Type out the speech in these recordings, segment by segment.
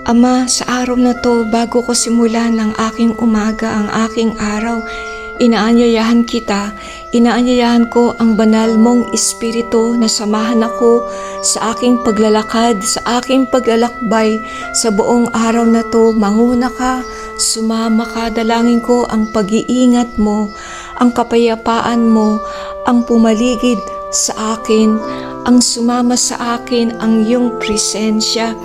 Ama, sa araw na to, bago ko simulan ng aking umaga, ang aking araw, inaanyayahan kita, inaanyayahan ko ang banal mong Espiritu na samahan ako sa aking paglalakad, sa aking paglalakbay, sa buong araw na to. Manguna ka, sumama ka, dalangin ko ang pag-iingat mo, ang kapayapaan mo, ang pumaligid sa akin, ang sumama sa akin, ang iyong presensya.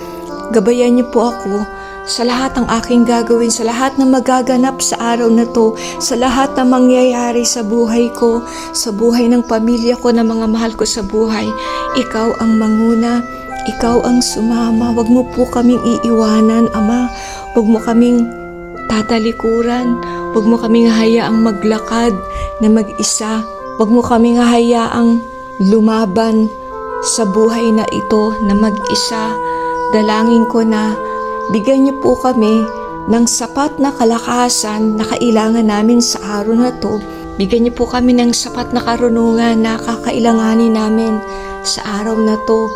Gabayan niyo po ako sa lahat ng aking gagawin, sa lahat na magaganap sa araw na to, sa lahat na mangyayari sa buhay ko, sa buhay ng pamilya ko, ng mga mahal ko sa buhay. Ikaw ang manguna, ikaw ang sumama. Huwag mo po kaming iiwanan, Ama. Huwag mo kaming tatalikuran. Huwag mo kaming hayaang maglakad na mag-isa. Huwag mo kaming hayaang lumaban sa buhay na ito na mag-isa. Dalangin ko na bigyan niyo po kami ng sapat na kalakasan na kailangan namin sa araw na to. Bigyan niyo po kami ng sapat na karunungan na kakailanganin namin sa araw na to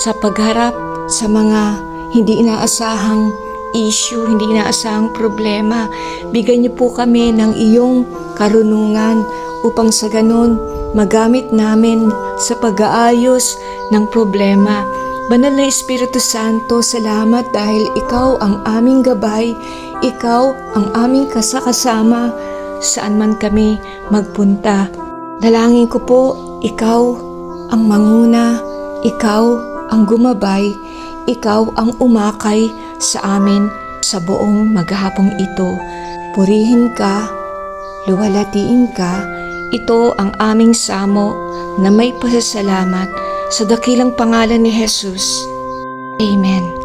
sa pagharap sa mga hindi inaasahang issue, hindi inaasahang problema. Bigyan niyo po kami ng iyong karunungan upang sa ganun magamit namin sa pag-aayos ng problema. Banal na Espiritu Santo, salamat dahil ikaw ang aming gabay, ikaw ang aming kasakasama saan man kami magpunta. Dalangin ko po, ikaw ang manguna, ikaw ang gumabay, ikaw ang umakay sa amin sa buong maghapong ito. Purihin ka, luwalatiin ka, ito ang aming samo na may pasasalamat sa dakilang pangalan ni Jesus. Amen.